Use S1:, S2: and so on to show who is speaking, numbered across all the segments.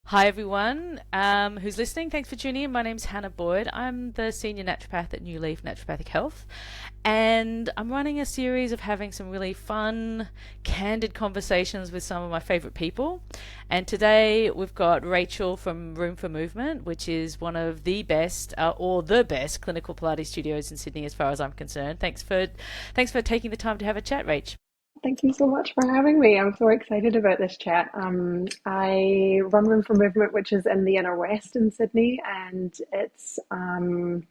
S1: Hi, everyone who's listening. Thanks for tuning in. My name's Hannah Boyd. I'm the senior naturopath at New Leaf Naturopathic Health, and I'm running a series of having some really fun, candid conversations with some of my favorite people. And today we've got Rachel from Room for Movement, which is one of the best, or the best, clinical Pilates studios in Sydney, as far as I'm concerned. Thanks for taking the time to have a chat, Rach.
S2: Thank you so much for having me. I'm so excited about this chat. I run Room for Movement, which is in the inner west in Sydney, and it's a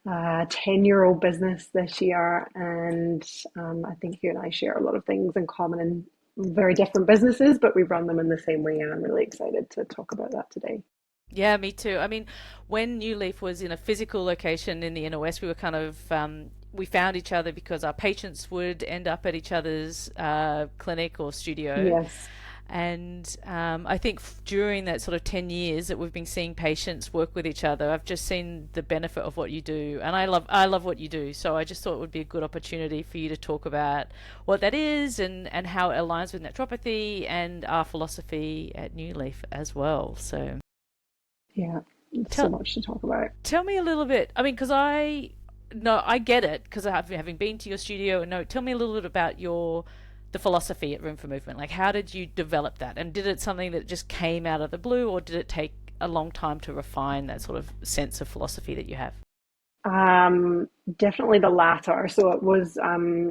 S2: 10-year-old business this year. And I think you and I share a lot of things in common in very different businesses, but we run them in the same way. And I'm really excited to talk about that today.
S1: Yeah, me too. I mean, when New Leaf was in a physical location in the inner west, we were kind of we found each other because our patients would end up at each other's clinic or studio,
S2: Yes.
S1: and I think during that sort of 10 years that we've been seeing patients work with each other, I've just seen the benefit of what you do, and I love what you do. So I just thought it would be a good opportunity for you to talk about what that is and how it aligns with naturopathy and our philosophy at New Leaf as well. So.
S2: Yeah. So
S1: Tell
S2: much to talk about.
S1: Tell me a little bit. I mean, because I no, I get it because I have having been to your studio. And no, tell me a little bit about the philosophy at Room for Movement. Like, how did you develop that? And did it something that just came out of the blue, or did it take a long time to refine that sort of sense of philosophy that you have?
S2: Um, Definitely the latter. So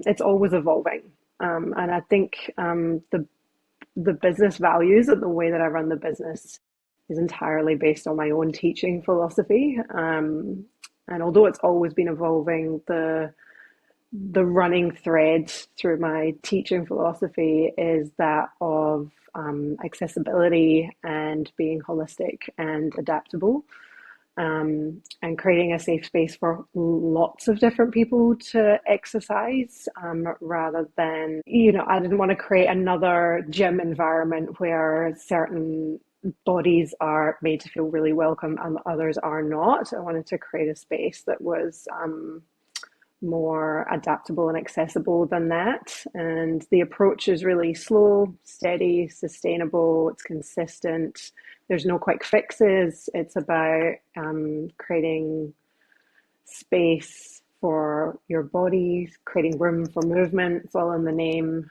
S2: it's always evolving. And I think the business values and the way that I run the business is entirely based on my own teaching philosophy. And although it's always been evolving, the running thread through my teaching philosophy is that of accessibility and being holistic and adaptable, and creating a safe space for lots of different people to exercise, rather than, I didn't want to create another gym environment where certain bodies are made to feel really welcome and others are not. I wanted to create a space that was more adaptable and accessible than that. And the approach is really slow, steady, sustainable, it's consistent. There's no quick fixes. It's about creating space for your body, creating room for movement. It's all in the name.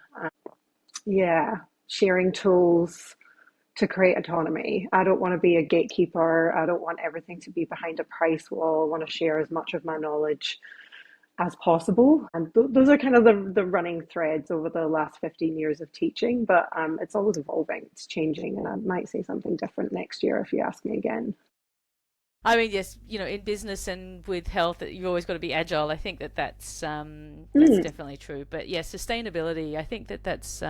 S2: Yeah, sharing tools to create autonomy. I don't want to be a gatekeeper. I don't want everything to be behind a price wall. I want to share as much of my knowledge as possible. And those are kind of the running threads over the last 15 years of teaching, but it's always evolving, it's changing, and I might say something different next year if you ask me again.
S1: I mean, yes, in business and with health, you've always got to be agile. I think that that's
S2: Mm,
S1: definitely true. But yeah, sustainability. I think that that's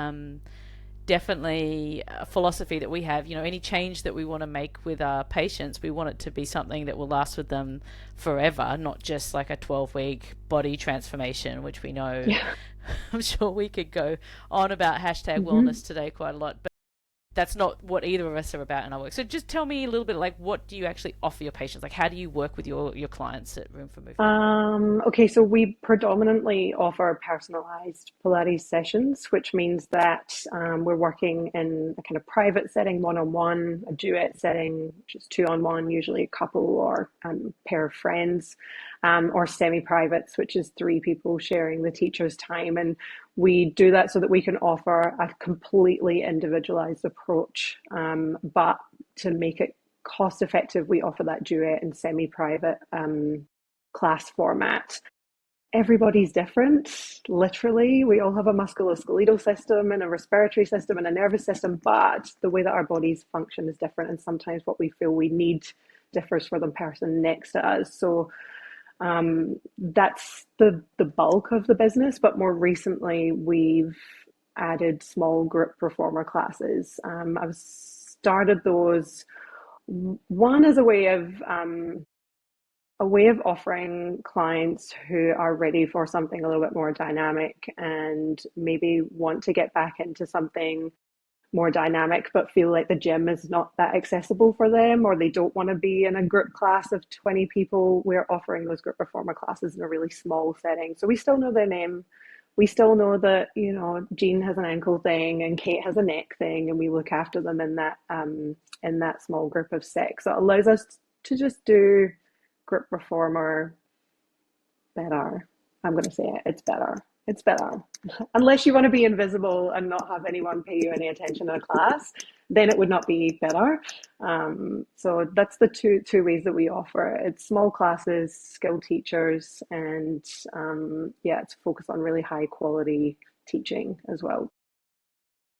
S1: definitely a philosophy that we have. Any change that we want to make with our patients, we want it to be something that will last with them forever, not just like a 12-week body transformation, which we know.
S2: yeah.
S1: I'm sure we could go on about hashtag
S2: Hmm.
S1: wellness today quite a lot, but that's not what either of us are about in our work. So just tell me a little bit, like, what do you actually offer your patients? Like, how do you work with your clients at Room for Movement?
S2: Okay, so we predominantly offer personalized Pilates sessions, which means that we're working in a kind of private setting, one-on-one, a duet setting, which is two-on-one, usually a couple or pair of friends, or semi-privates, which is three people sharing the teacher's time. And we do that so that we can offer a completely individualized approach, but to make it cost effective, we offer that duet and semi-private class format. Everybody's different, literally. We all have a musculoskeletal system and a respiratory system and a nervous system, but the way that our bodies function is different. And sometimes what we feel we need differs for the person next to us. So that's the bulk of the business. But more recently, we've added small group performer classes. I've started those, one as a way of offering clients who are ready for something a little bit more dynamic and maybe want to get back into something more dynamic but feel like the gym is not that accessible for them, or they don't want to be in a group class of 20 people. We're offering those group performer classes in a really small setting. So we still know their name, we still know that, Jean has an ankle thing and Kate has a neck thing, and we look after them in that small group of six. So it allows us to just do group reformer better. I'm going to say it. It's better. It's better. Unless you want to be invisible and not have anyone pay you any attention in a class, then it would not be better. So that's the two ways that we offer it. It's small classes, skilled teachers, and yeah, it's focused on really high quality teaching as well.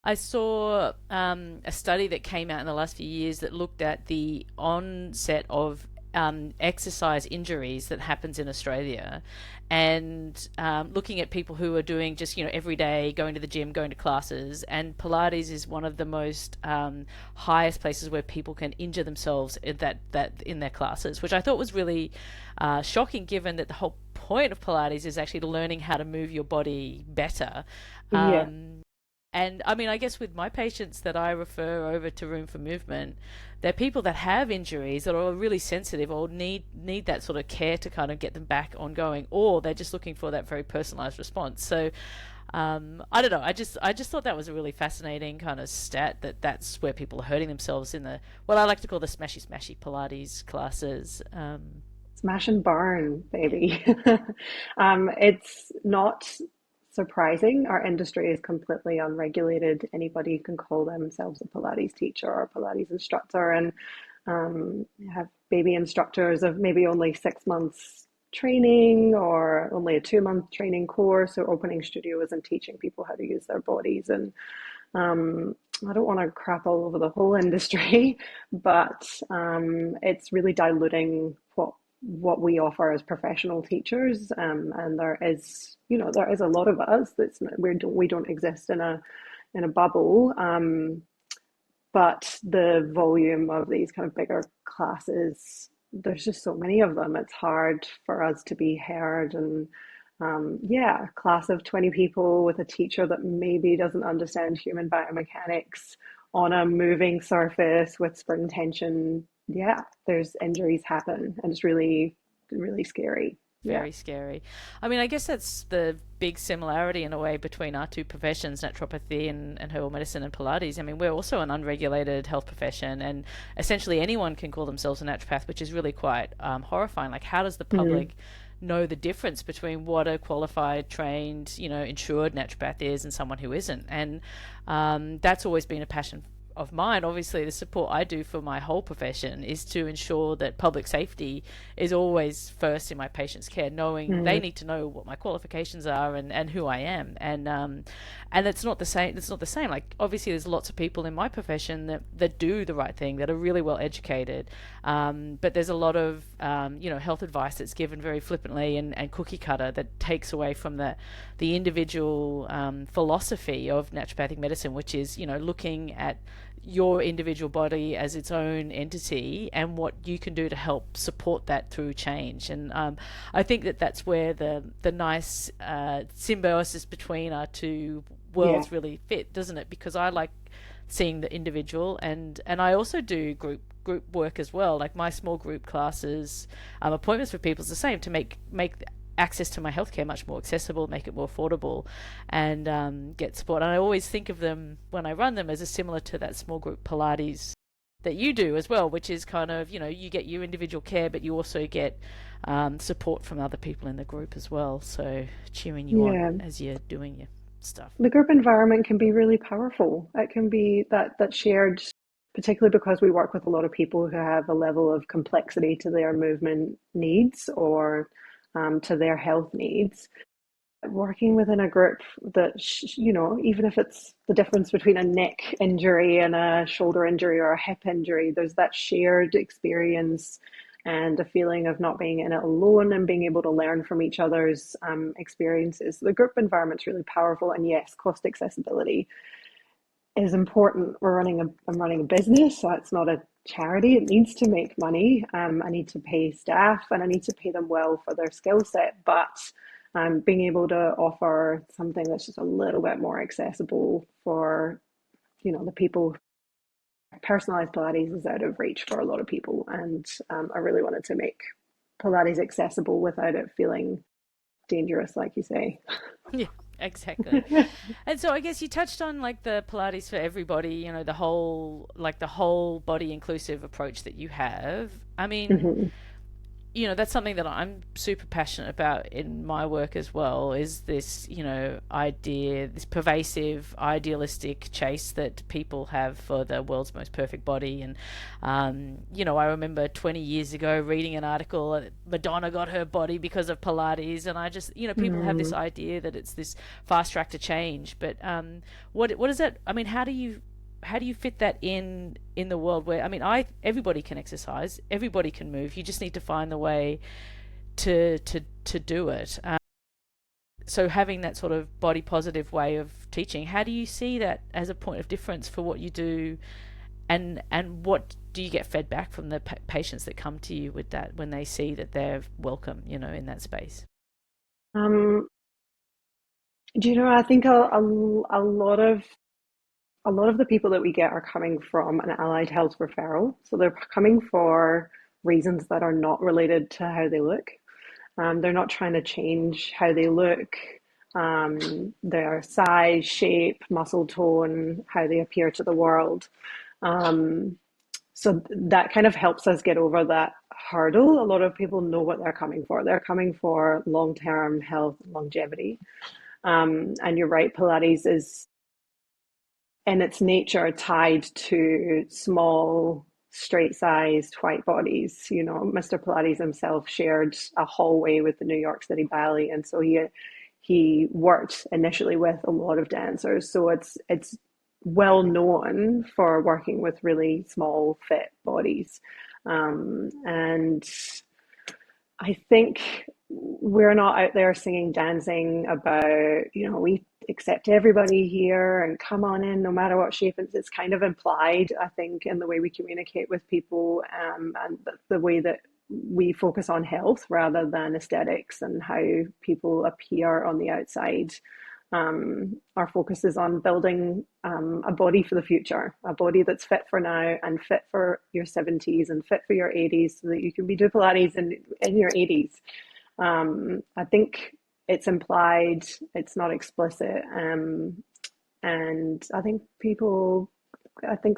S1: I saw a study that came out in the last few years that looked at the onset of exercise injuries that happens in Australia, and looking at people who are doing just every day, going to the gym, going to classes, and Pilates is one of the most highest places where people can injure themselves that in their classes, which I thought was really shocking, given that the whole point of Pilates is actually learning how to move your body better.
S2: Yeah.
S1: And I mean, I guess with my patients that I refer over to Room for Movement, they're people that have injuries that are really sensitive or need that sort of care to kind of get them back ongoing, or they're just looking for that very personalized response. So I don't know. I just thought that was a really fascinating kind of stat, that's where people are hurting themselves in the what I like to call the smashy smashy Pilates classes.
S2: Smash and burn,
S1: Yeah.
S2: baby. It's not surprising. Our industry is completely unregulated. Anybody can call themselves a Pilates teacher or a Pilates instructor, and have baby instructors of maybe only 6 months training or only a 2 month training course, or opening studios and teaching people how to use their bodies. And I don't want to crap all over the whole industry, but it's really diluting what we offer as professional teachers. And there is a lot of us we don't exist in a bubble. But the volume of these kind of bigger classes, there's just so many of them. It's hard for us to be heard. And yeah, a class of 20 people with a teacher that maybe doesn't understand human biomechanics on a moving surface with spring tension. Yeah, there's injuries happen, and it's really, really scary. Yeah.
S1: Very scary. I mean, I guess that's the big similarity in a way between our two professions, naturopathy and herbal medicine and Pilates. I mean, we're also an unregulated health profession, and essentially anyone can call themselves a naturopath, which is really quite horrifying. Like, how does the
S2: Mm.
S1: public know the difference between what a qualified, trained, insured naturopath is and someone who isn't? And that's always been a passion of mine. Obviously, the support I do for my whole profession is to ensure that public safety is always first in my patients' care, knowing they
S2: Mm.
S1: need to know what my qualifications are and who I am. And it's not the same. It's not the same. Like, obviously, there's lots of people in my profession that do the right thing, that are really well educated. But there's a lot of health advice that's given very flippantly and cookie cutter, that takes away from the individual philosophy of naturopathic medicine, which is looking at your individual body as its own entity and what you can do to help support that through change. And I think that's where the nice symbiosis between our two
S2: Yeah.
S1: worlds really fit, doesn't it? Because I like seeing the individual, and I also do group work as well. Like, my small group classes, appointments for people is the same, to make access to my healthcare much more accessible, make it more affordable, and get support. And I always think of them when I run them as a similar to that small group Pilates that you do as well, which is kind of, you get your individual care, but you also get support from other people in the group as well. So cheering you
S2: Yeah.
S1: on as you're doing your stuff.
S2: The group environment can be really powerful. It can be that shared, particularly because we work with a lot of people who have a level of complexity to their movement needs, or to their health needs. Working within a group that, even if it's the difference between a neck injury and a shoulder injury or a hip injury, there's that shared experience and a feeling of not being in it alone, and being able to learn from each other's experiences. The group environment's really powerful, and yes, cost accessibility is important. I'm running a business, so it's not a charity. It needs to make money. I need to pay staff, and I need to pay them well for their skill set. But being able to offer something that's just a little bit more accessible for, the people. Personalized Pilates is out of reach for a lot of people, and I really wanted to make Pilates accessible without it feeling dangerous, like you say.
S1: Yeah. Exactly. And so I guess you touched on like the Pilates for everybody, the whole body inclusive approach that you have. I mean,
S2: Hmm.
S1: that's something that I'm super passionate about in my work as well, is this, idea, this pervasive idealistic chase that people have for the world's most perfect body. And I remember 20 years ago reading an article that Madonna got her body because of Pilates, and I just, people have this
S2: Mm.
S1: idea that it's this fast track to change. But what is that? I mean, how do you fit that in the world where, I mean, I everybody can exercise, everybody can move. You just need to find the way to do it. So having that sort of body positive way of teaching, how do you see that as a point of difference for what you do, and what do you get fed back from the patients that come to you with that when they see that they're welcome, in that space?
S2: Um, do you know, I think a lot of the people that we get are coming from an allied health referral. So they're coming for reasons that are not related to how they look. They're not trying to change how they look, their size, shape, muscle tone, how they appear to the world. Um, so that kind of helps us get over that hurdle. A lot of people know what they're coming for. They're coming for long-term health, longevity. And you're right, Pilates is in its nature tied to small, straight-sized white bodies. You know, Mr. Pilates himself shared a hallway with the New York City Ballet, and so he worked initially with a lot of dancers. So it's well known for working with really small, fit bodies, and I think we're not out there singing, dancing about, we accept everybody here and come on in no matter what shape. It's kind of implied, I think, in the way we communicate with people, and the way that we focus on health rather than aesthetics and how people appear on the outside. Our focus is on building a body for the future, a body that's fit for now and fit for your 70s and fit for your 80s so that you can be doing Pilates in your 80s. I think it's implied, it's not explicit. And I think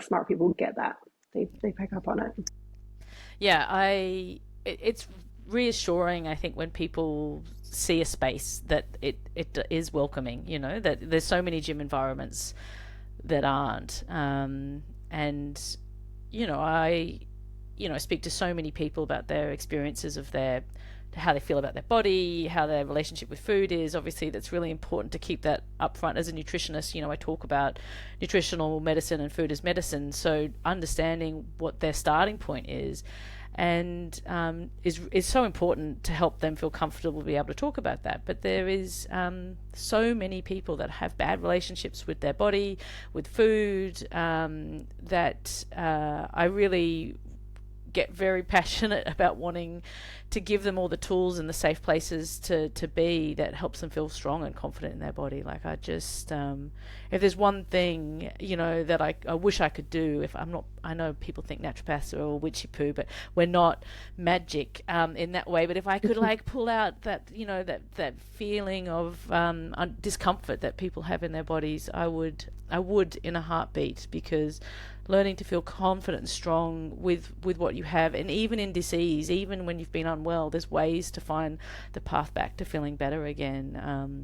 S2: smart people get that. They pick up on it.
S1: Yeah, it's reassuring, I think, when people see a space that it is welcoming, that there's so many gym environments that aren't. And I speak to so many people about their experiences of how they feel about their body, how their relationship with food is. Obviously, that's really important to keep that up front. As a nutritionist, I talk about nutritional medicine and food as medicine. So understanding what their starting point is, and is so important to help them feel comfortable to be able to talk about that. But there is so many people that have bad relationships with their body, with food, that I really get very passionate about wanting to give them all the tools and the safe places to be that helps them feel strong and confident in their body. Like, I just, if there's one thing, that I wish I could do, if I'm not, I know people think naturopaths are all witchy poo, but we're not magic in that way. But if I could like pull out that, that feeling of discomfort that people have in their bodies, I would in a heartbeat, because learning to feel confident and strong with what you have, and even in disease, even when you've been unwell, there's ways to find the path back to feeling better again.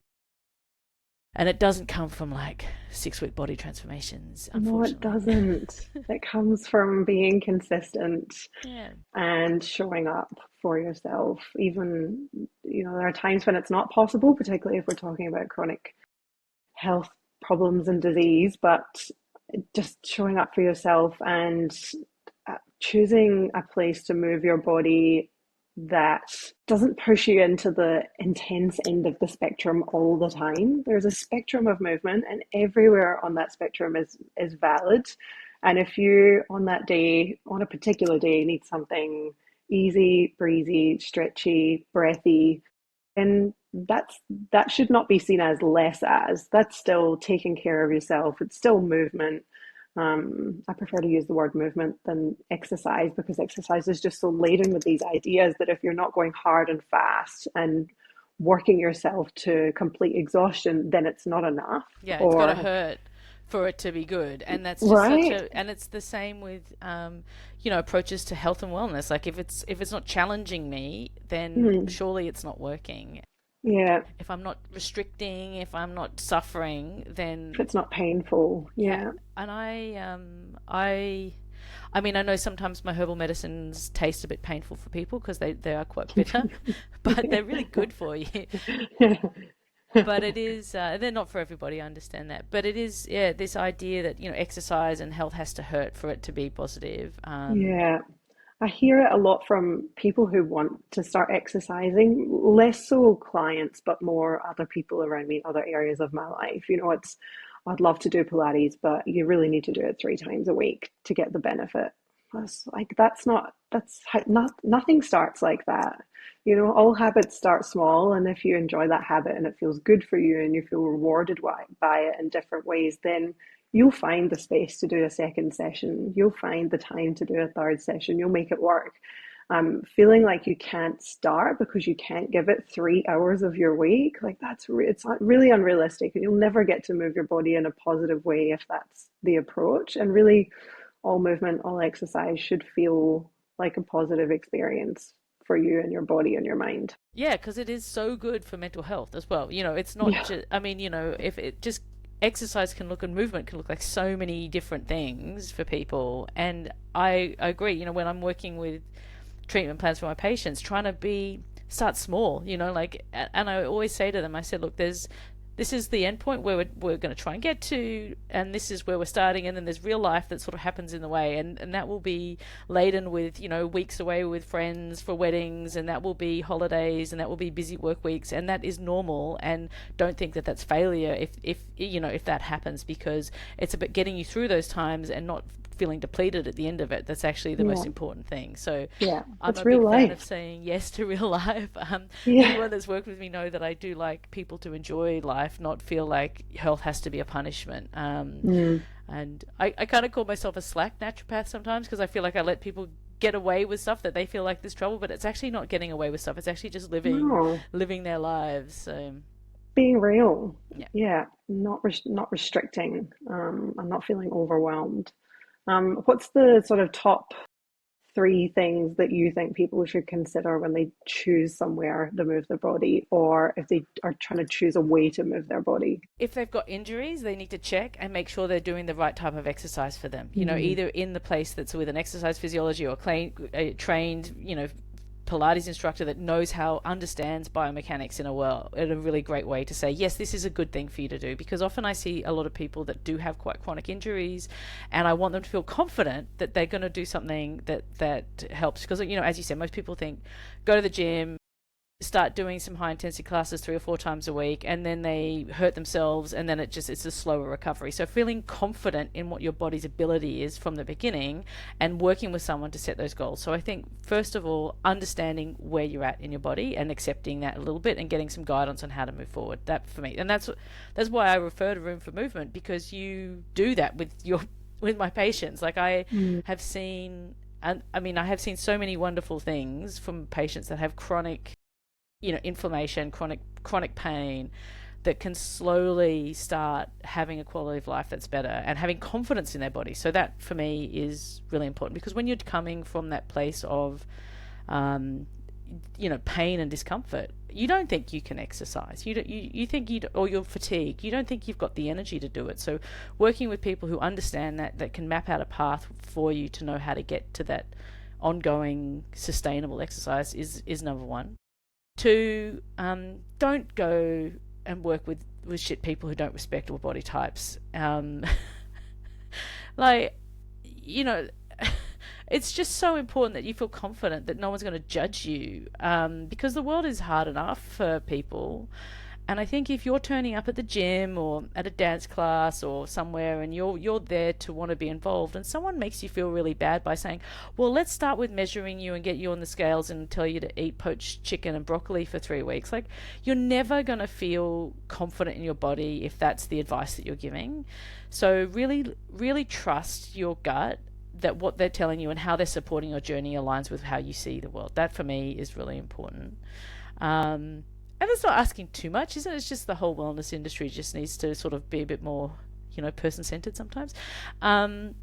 S1: And it doesn't come from like 6-week body transformations,
S2: No, it
S1: unfortunately.
S2: doesn't. It comes from being consistent
S1: Yeah.
S2: and showing up for yourself. Even, there are times when it's not possible, particularly if we're talking about chronic health problems and disease, but just showing up for yourself and choosing a place to move your body that doesn't push you into the intense end of the spectrum all the time. There's a spectrum of movement, and everywhere on that spectrum is valid. And if you on that day, on a particular day, need something easy, breezy, stretchy, breathy, and that should not be seen as less as. That's still taking care of yourself. It's still movement. I prefer to use the word movement than exercise, because exercise is just so laden with these ideas that if you're not going hard and fast and working yourself to complete exhaustion, then it's not enough.
S1: Yeah, it's got to
S2: Or,
S1: hurt for it to be good. And that's just such
S2: right?
S1: a, and it's the same with, approaches to health and wellness. Like if it's not challenging me, then
S2: Mm,
S1: surely it's not working.
S2: yeah.
S1: If I'm not restricting, if I'm not suffering,
S2: If
S1: then
S2: it's not painful,
S1: yeah.
S2: yeah.
S1: And I mean, I know sometimes my herbal medicines taste a bit painful for people because they are quite bitter, but they're really good for you. But it is, they're not for everybody, I understand that. But it is, yeah, this idea that, exercise and health has to hurt for it to be positive.
S2: Yeah. I hear it a lot from people who want to start exercising, less so clients, but more other people around me in other areas of my life. I'd love to do Pilates, but you really need to do it 3 times a week to get the benefit. Nothing starts like that. All habits start small, and if you enjoy that habit and it feels good for you and you feel rewarded by it in different ways, then you'll find the space to do a second session. You'll find the time to do a third session. You'll make it work. Feeling like you can't start because you can't give it 3 hours of your week, like it's not really unrealistic, and you'll never get to move your body in a positive way if that's the approach. And really, all movement, all exercise should feel like a positive experience for you and your body and your mind.
S1: Yeah, because it is so good for mental health as well. It's not
S2: Yeah.
S1: just, I mean, if it just exercise can look and movement can look like so many different things for people. And I agree, when I'm working with treatment plans for my patients, trying to start small, like, and I always say to them, I said, look, this is the end point where we're going to try and get to, and this is where we're starting, and then there's real life that sort of happens in the way, and that will be laden with weeks away with friends for weddings, and that will be holidays, and that will be busy work weeks, and that is normal. And don't think that that's failure if that happens, because it's about getting you through those times and not feeling depleted at the end of it. That's actually the most
S2: Yeah.
S1: important thing. So
S2: Yeah.
S1: I'm
S2: It's
S1: a
S2: real
S1: big fan of
S2: life.
S1: saying yes to real life.
S2: Yeah.
S1: Anyone that's worked with me know that I do like people to enjoy life, not feel like health has to be a punishment.
S2: Mm.
S1: And I kind of call myself a slack naturopath sometimes, because I feel like I let people get away with stuff that they feel like there's trouble, but it's actually not getting away with stuff. It's actually just
S2: No.
S1: living their lives. So
S2: Being real.
S1: yeah.
S2: Yeah. Not restricting. And not feeling overwhelmed. What's the sort of top 3 things that you think people should consider when they choose somewhere to move their body, or if they are trying to choose a way to move their body?
S1: If they've got injuries, they need to check and make sure they're doing the right type of exercise for them.
S2: Mm.
S1: Either in the place that's with an exercise physiology or trained, Pilates instructor that knows understands biomechanics in a really great way to say, yes, this is a good thing for you to do. Because often I see a lot of people that do have quite chronic injuries, and I want them to feel confident that they're going to do something that helps. Because, as you said, most people think, go to the gym, start doing some high intensity classes 3 or 4 times a week, and then they hurt themselves, and then it's a slower recovery. So feeling confident in what your body's ability is from the beginning, and working with someone to set those goals. So I think, first of all, understanding where you're at in your body and accepting that a little bit, and getting some guidance on how to move forward. That for me, and that's why I refer to Room for Movement, because you do that with my patients. Like, I
S2: Mm.
S1: have seen, and I mean, I have seen so many wonderful things from patients that have chronic, inflammation, chronic pain, that can slowly start having a quality of life that's better and having confidence in their body. So that for me is really important, because when you're coming from that place of pain and discomfort, you don't think you can exercise. You think or you're fatigued. You don't think you've got the energy to do it. So working with people who understand that can map out a path for you to know how to get to that ongoing sustainable exercise is number one. Two, don't go and work with shit people who don't respect all body types. Like, you know, it's just so important that you feel confident that no one's going to judge you, because the world is hard enough for people. And I think if you're turning up at the gym or at a dance class or somewhere, and you're there to want to be involved, and someone makes you feel really bad by saying, well, let's start with measuring you and get you on the scales and tell you to eat poached chicken and broccoli for 3 weeks, like, you're never going to feel confident in your body if that's the advice that you're giving. So really, really trust your gut, that what they're telling you and how they're supporting your journey aligns with how you see the world. That for me is really important. Um, And it's not asking too much, isn't it? It's just the whole wellness industry just needs to sort of be a bit more, person centered sometimes. Um,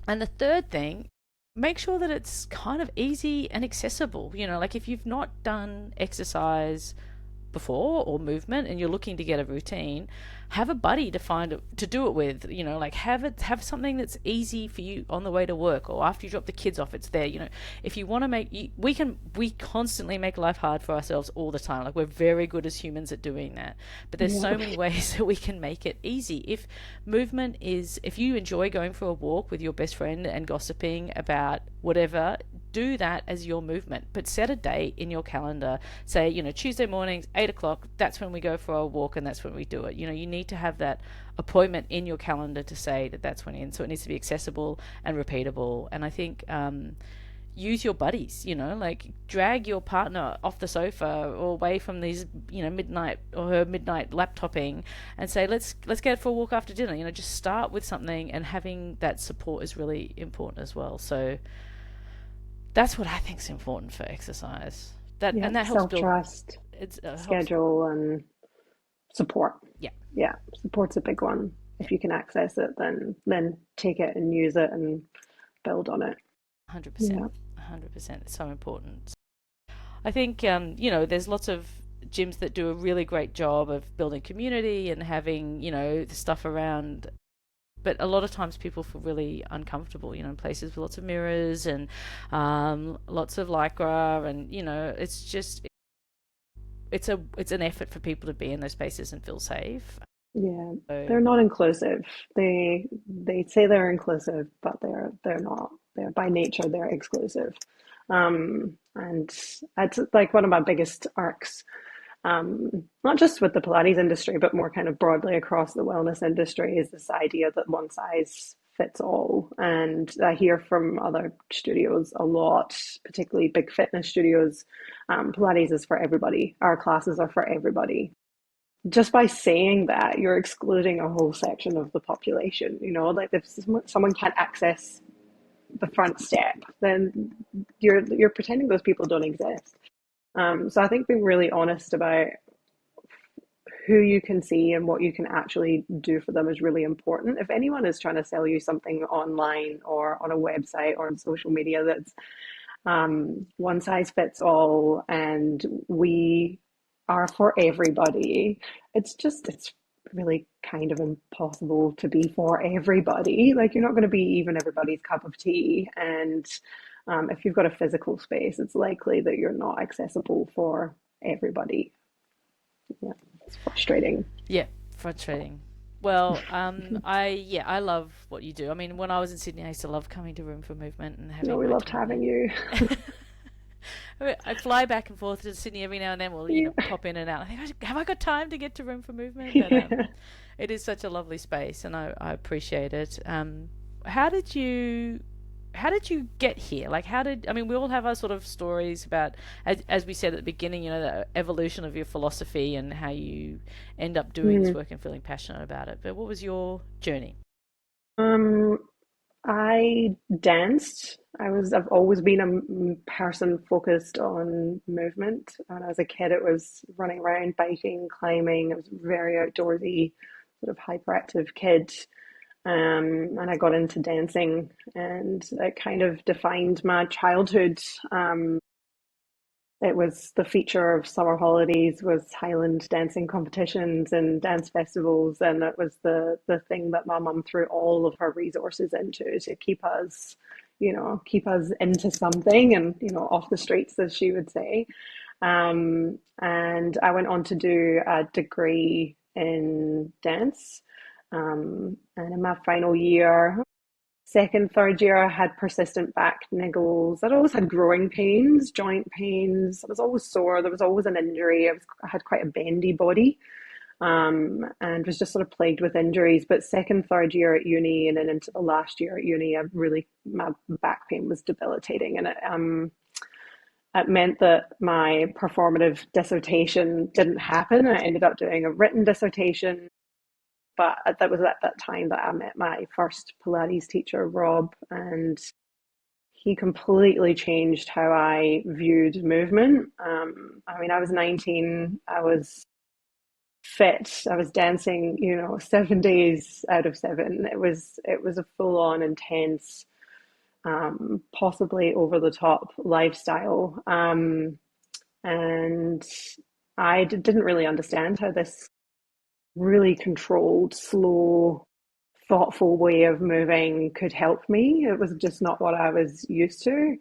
S1: and the third thing, make sure that it's kind of easy and accessible. Like if you've not done exercise before or movement and you're looking to get a routine, have a buddy to do it with. Like have something that's easy for you on the way to work or after you drop the kids off. It's there. If you want to we constantly make life hard for ourselves all the time. Like we're very good as humans at doing that, but there's
S2: Yeah.
S1: so many ways that we can make it easy. If you enjoy going for a walk with your best friend and gossiping about whatever, do that as your movement, but set a date in your calendar. Say, Tuesday mornings, 8 o'clock, that's when we go for a walk and that's when we do it. You need to have that appointment in your calendar to say that that's when in. So it needs to be accessible and repeatable. And I think, use your buddies, like drag your partner off the sofa or away from these, midnight or her midnight laptoping and say, let's get for a walk after dinner. Just start with something, and having that support is really important as well. So that's what I think is important for exercise.
S2: Yeah,
S1: That helps build.
S2: self-trust,
S1: It helps.
S2: schedule, and support.
S1: Yeah,
S2: Yeah, support's a big one.
S1: yeah,
S2: If you can access it, then take it and use it and build on it.
S1: 100%,
S2: Yeah.
S1: 100%. It's so important. I think there's lots of gyms that do a really great job of building community and having the stuff around. But a lot of times people feel really uncomfortable, in places with lots of mirrors and lots of lycra, and it's just it's an effort for people to be in those spaces and feel safe.
S2: Yeah,
S1: So
S2: they're not inclusive. They say they're inclusive, but they're not. They're by nature they're exclusive. And it's like one of my biggest arcs, not just with the Pilates industry, but more kind of broadly across the wellness industry, is this idea that one size fits all. And I hear from other studios a lot, particularly big fitness studios, Pilates is for everybody. Our classes are for everybody. Just by saying that, you're excluding a whole section of the population. Like if someone can't access the front step, then you're pretending those people don't exist. So I think being really honest about who you can see and what you can actually do for them is really important. If anyone is trying to sell you something online or on a website or on social media that's one size fits all and we are for everybody, it's really kind of impossible to be for everybody. Like you're not going to be even everybody's cup of tea. And if you've got a physical space, it's likely that you're not accessible for everybody. Yeah, it's frustrating.
S1: yeah, frustrating. Well, I love what you do. I mean, when I was in Sydney, I used to love coming to Room for Movement and
S2: No,
S1: having
S2: we
S1: my
S2: loved
S1: time
S2: having you.
S1: there. I fly back and forth to Sydney every now and then. We'll,
S2: Yeah.
S1: pop in and out. I think, have I got time to get to Room for Movement? But
S2: Yeah.
S1: it is such a lovely space, and I appreciate it. How did you how did you get here? Like, I mean, we all have our sort of stories about, as we said at the beginning, the evolution of your philosophy and how you end up doing this
S2: Mm.
S1: work and feeling passionate about it. But what was your journey?
S2: Um, I danced. I've always been a person focused on movement. When I was a kid, it was running around, biking, climbing. I was a very outdoorsy, sort of hyperactive kid. And I got into dancing, and it kind of defined my childhood. It was the feature of summer holidays was Highland dancing competitions and dance festivals, and it was the thing that my mum threw all of her resources into to keep us into something and off the streets, as she would say. And I went on to do a degree in dance. And in my final year, second, third year, I had persistent back niggles. I'd always had growing pains, joint pains. I was always sore. There was always an injury. I had quite a bendy body, and was just sort of plagued with injuries. But second, third year at uni, and then into the last year at uni, my back pain was debilitating, and it meant that my performative dissertation didn't happen. I ended up doing a written dissertation, but that was at that time that I met my first Pilates teacher, Rob, and he completely changed how I viewed movement. I mean, I was 19, I was fit, I was dancing, 7 days out of seven. It was a full on intense, possibly over the top lifestyle. And I didn't really understand how this really controlled, slow, thoughtful way of moving could help me. It was just not what I was used to.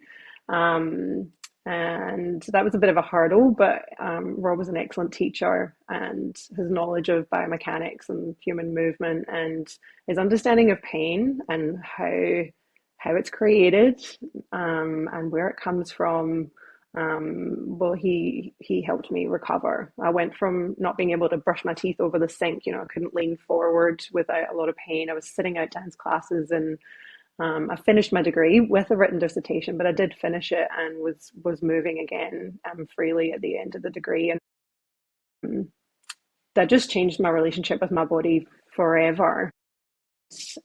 S2: Um, and that was a bit of a hurdle, but Rob was an excellent teacher, and his knowledge of biomechanics and human movement and his understanding of pain and how it's created, and where it comes from. Well, he helped me recover. I went from not being able to brush my teeth over the sink, I couldn't lean forward without a lot of pain. I was sitting out dance classes, and I finished my degree with a written dissertation, but I did finish it and was moving again, freely at the end of the degree, and that just changed my relationship with my body forever.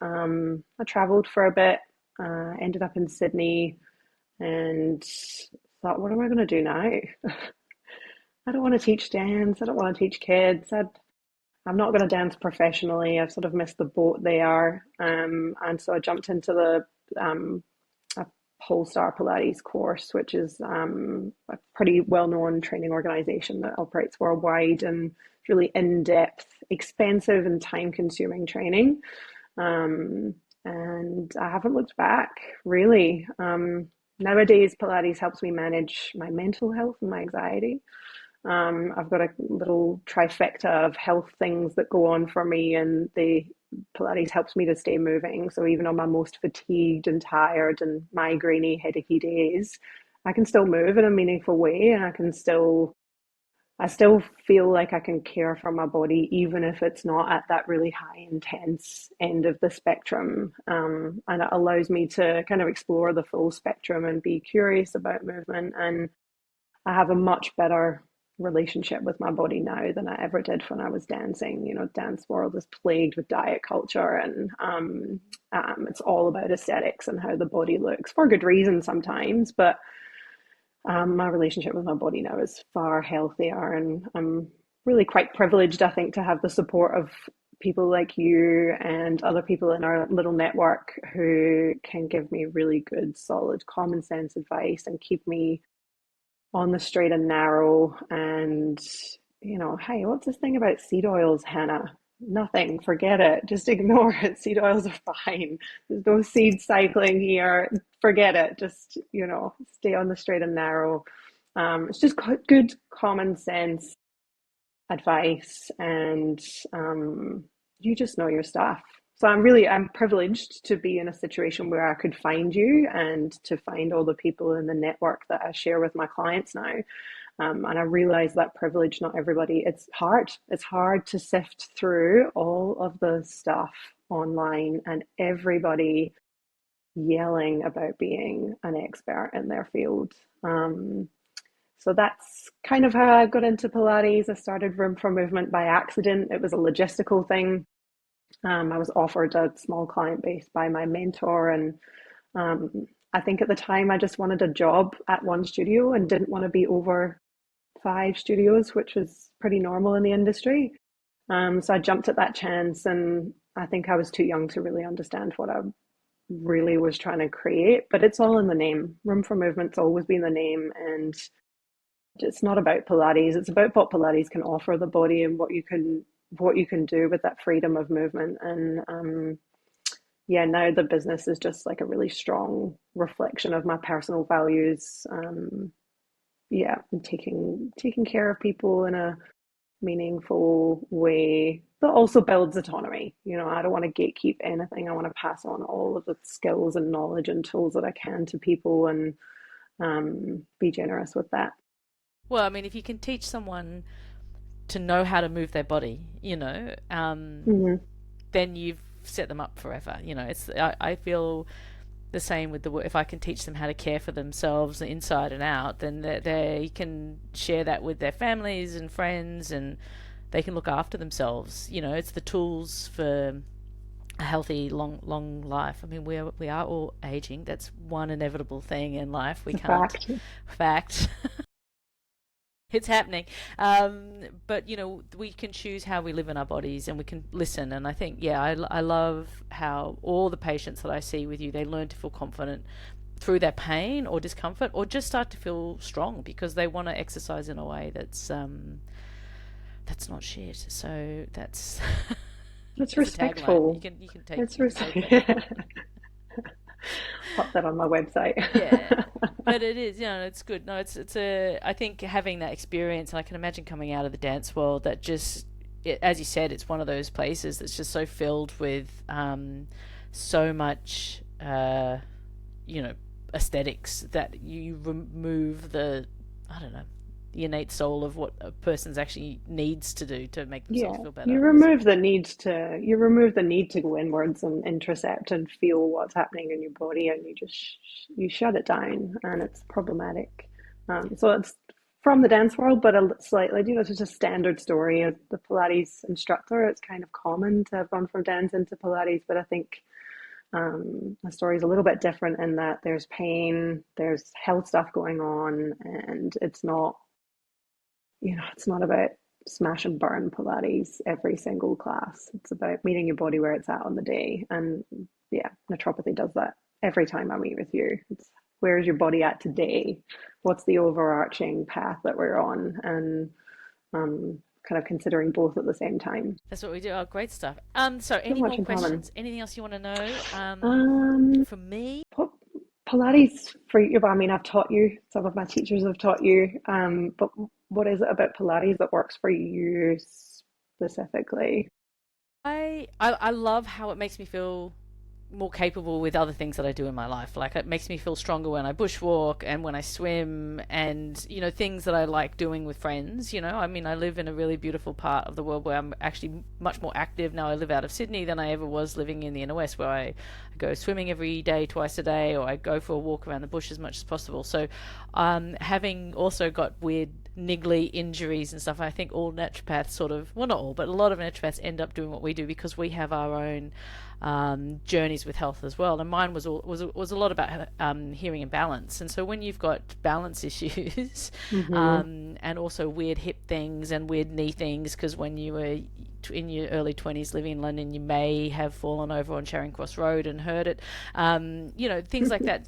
S2: I traveled for a bit, ended up in Sydney, and thought, what am I going to do now? I don't want to teach dance. I don't want to teach kids. I'm not going to dance professionally. I've sort of missed the boat there. And so I jumped into a Polestar Pilates course, which is a pretty well-known training organization that operates worldwide, and it's really in-depth, expensive, and time-consuming training. And I haven't looked back, really. Nowadays, Pilates helps me manage my mental health and my anxiety. I've got a little trifecta of health things that go on for me, and the Pilates helps me to stay moving. So even on my most fatigued and tired and migrainey, headachy days, I can still move in a meaningful way, and I still feel like I can care for my body, even if it's not at that really high intense end of the spectrum. And it allows me to kind of explore the full spectrum and be curious about movement. And I have a much better relationship with my body now than I ever did when I was dancing. Dance world is plagued with diet culture, and it's all about aesthetics and how the body looks, for good reason sometimes. But my relationship with my body now is far healthier, and I'm really quite privileged, I think, to have the support of people like you and other people in our little network who can give me really good, solid, common sense advice and keep me on the straight and narrow. And, hey, what's this thing about seed oils, Hannah? Nothing, forget it, just ignore it. Seed oils are fine. There's no seed cycling here. Forget it. Just, stay on the straight and narrow. It's just good common sense advice, and you just know your stuff. So I'm privileged to be in a situation where I could find you and to find all the people in the network that I share with my clients now. And I realize that privilege, not everybody, it's hard. It's hard to sift through all of the stuff online and everybody yelling about being an expert in their field. So that's kind of how I got into Pilates. I started Room for Movement by accident. It was a logistical thing. I was offered a small client base by my mentor, and I think at the time I just wanted a job at one studio and didn't want to be over 5 studios, which was pretty normal in the industry. So I jumped at that chance, and I think I was too young to really understand what I really was trying to create. But it's all in the name. Room for Movement's always been the name, and it's not about Pilates. It's about what Pilates can offer the body and what you can do with that freedom of movement. And yeah, now the business is just like a really strong reflection of my personal values. Yeah, and taking care of people in a meaningful way that also builds autonomy. I don't want to gatekeep anything. I want to pass on all of the skills and knowledge and tools that I can to people, and be generous with that.
S1: Well, I mean, if you can teach someone to know how to move their body,
S2: Hmm.
S1: then you've set them up forever. I feel the same with if I can teach them how to care for themselves inside and out, then they can share that with their families and friends, and they can look after themselves. It's the tools for a healthy, long life. I mean, we are all aging. That's one inevitable thing in life. We
S2: It's a
S1: can't
S2: fact.
S1: fact. It's happening. But we can choose how we live in our bodies, and we can listen. And I think, yeah, I love how all the patients that I see with you, they learn to feel confident through their pain or discomfort, or just start to feel strong because they want to exercise in a way that's not shit. So that's
S2: It's
S1: that's the tagline. You
S2: respectful.
S1: can you can take
S2: It's
S1: you can take that.
S2: pop that on my website.
S1: Yeah, but it is, it's good. No, it's a. I think having that experience, and I can imagine coming out of the dance world, that just, as you said, it's one of those places that's just so filled with so much, you know, aesthetics that you remove the, I don't know, the innate soul of what a person's actually needs to do to make themselves
S2: Yeah,
S1: feel
S2: you
S1: better. So
S2: remove the need to you remove the need to go inwards and intercept and feel what's happening in your body, and you just you shut it down, and it's problematic. So it's from the dance world, but a slightly, it's just a standard story of the Pilates instructor. It's kind of common to have gone from dance into Pilates, but I think the story is a little bit different in that there's pain, there's health stuff going on, and it's not about smash and burn Pilates every single class. It's about meeting your body where it's at on the day. And yeah, naturopathy does that every time I meet with you. It's where's your body at today? What's the overarching path that we're on? And kind of considering both at the same time.
S1: that's what we do. Oh, great stuff. So
S2: So
S1: any
S2: much
S1: more
S2: in common.
S1: questions? Anything else you want to know?
S2: Um,
S1: From me?
S2: Pilates for you, I mean, I've taught you, some of my teachers have taught you, but what is it about Pilates that works for you specifically?
S1: I love how it makes me feel more capable with other things that I do in my life. Like it makes me feel stronger when I bushwalk and when I swim, and things that I like doing with friends. I mean, I live in a really beautiful part of the world where I'm actually much more active now. I live out of Sydney than I ever was living in the inner west, where I go swimming every day, twice a day, or I go for a walk around the bush as much as possible. So, having also got weird niggly injuries and stuff, I think all naturopaths sort of, well, not all, but a lot of naturopaths end up doing what we do because we have our own journeys with health as well. And mine was a lot about hearing and balance. And so when you've got balance issues,
S2: Mm-hmm.
S1: and also weird hip things and weird knee things, because when you were in your early 20s living in London, you may have fallen over on Charing Cross Road and hurt it. Things like that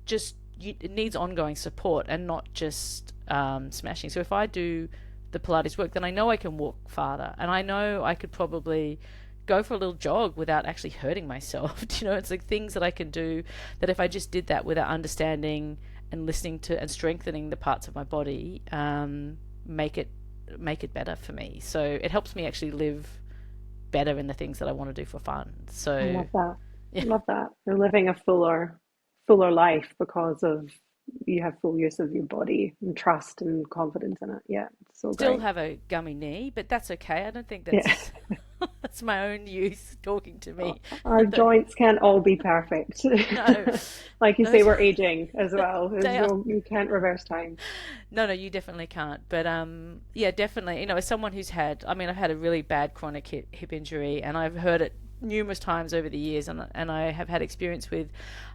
S1: just it needs ongoing support and not just smashing. So if I do the Pilates work, then I know I can walk farther, and I know I could probably go for a little jog without actually hurting myself. It's like things that I can do that if I just did that without understanding and listening to and strengthening the parts of my body, make it better for me. So it helps me actually live better in the things that I want to do for fun.
S2: I
S1: So
S2: love that.
S1: yeah,
S2: Love that. You're living a fuller life because of you have full use of your body and trust and confidence in it. Yeah, it's so
S1: still
S2: great.
S1: have a gummy knee, but that's okay. I don't think
S2: Yeah.
S1: that's that's my own youth talking to me.
S2: Our joints can't all be perfect.
S1: No,
S2: Like you say,
S1: those
S2: we're aging as well.
S1: they are.
S2: You can't reverse time.
S1: No, you definitely can't. But yeah, definitely. As someone who's had, I mean, I've had a really bad chronic hip injury, and I've heard it numerous times over the years, and I have had experience with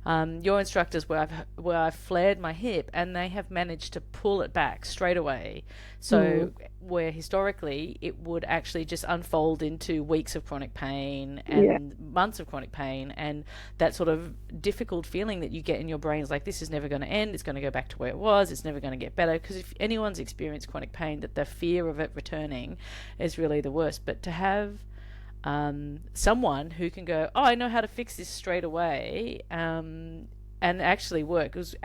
S1: your instructors where I've flared my hip, and they have managed to pull it back straight away.
S2: Mm,
S1: So where historically it would actually just unfold into weeks of chronic pain
S2: yeah,
S1: and months of chronic pain, and that sort of difficult feeling that you get in your brain is like, this is never going to end, it's going to go back to where it was, it's never going to get better. Because if anyone's experienced chronic pain, that the fear of it returning is really the worst. But to have someone who can go, oh, I know how to fix this straight away, and actually work. It was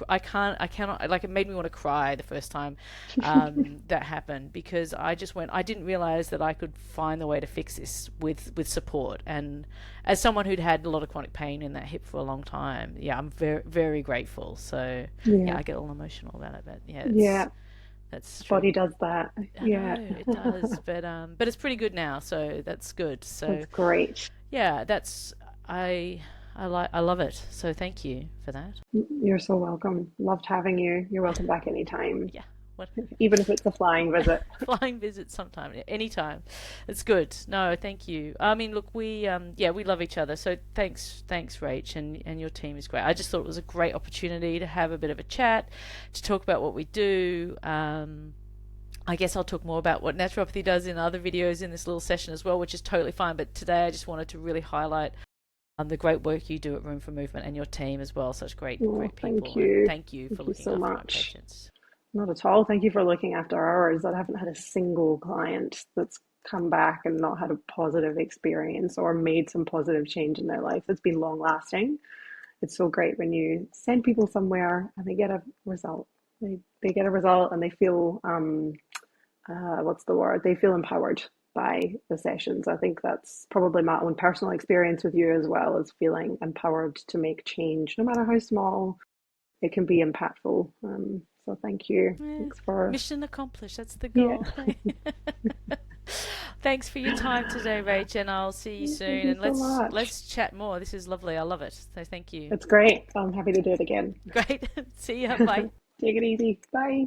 S1: I cannot, like, it made me want to cry the first time that happened, because I didn't realize that I could find the way to fix this with support. And as someone who'd had a lot of chronic pain in that hip for a long time, yeah, I'm very, very grateful. So yeah,
S2: yeah,
S1: I get all emotional about it, but yeah,
S2: yeah.
S1: that's
S2: The
S1: true.
S2: body does that.
S1: I
S2: Yeah,
S1: know it does, but it's pretty good now, so that's good. So
S2: that's great.
S1: yeah, I I love it. So thank you for that.
S2: You're so welcome. Loved having you. You're welcome back anytime.
S1: Yeah. What?
S2: even if it's a flying visit.
S1: Flying visit sometime, anytime. It's good. No, thank you. I mean, look, yeah, we love each other. So thanks, Rach, and your team is great. I just thought it was a great opportunity to have a bit of a chat, to talk about what we do. I guess I'll talk more about what naturopathy does in other videos in this little session as well, which is totally fine. But today I just wanted to really highlight the great work you do at Room for Movement and your team as well. Such great
S2: Oh,
S1: people.
S2: thank
S1: And
S2: you.
S1: thank you for
S2: Thank you
S1: looking
S2: so
S1: after my
S2: much.
S1: patients.
S2: Not at all. Thank you for looking after ours. I haven't had a single client that's come back and not had a positive experience or made some positive change in their life that's been long lasting. It's so great when you send people somewhere and they get a result. They get a result and they feel what's the word? They feel empowered by the sessions. I think that's probably my own personal experience with you as well, as feeling empowered to make change, no matter how small. It can be impactful. So thank you.
S1: Yeah,
S2: Thanks for
S1: mission accomplished. That's the
S2: yeah.
S1: goal. Thanks for your time today, Rach, and I'll see you
S2: Thank
S1: soon.
S2: you
S1: And
S2: so much.
S1: let's chat more. This is lovely. I love it. So thank you.
S2: It's great. I'm happy to do it again.
S1: Great. See ya. Bye.
S2: Take it easy. Bye.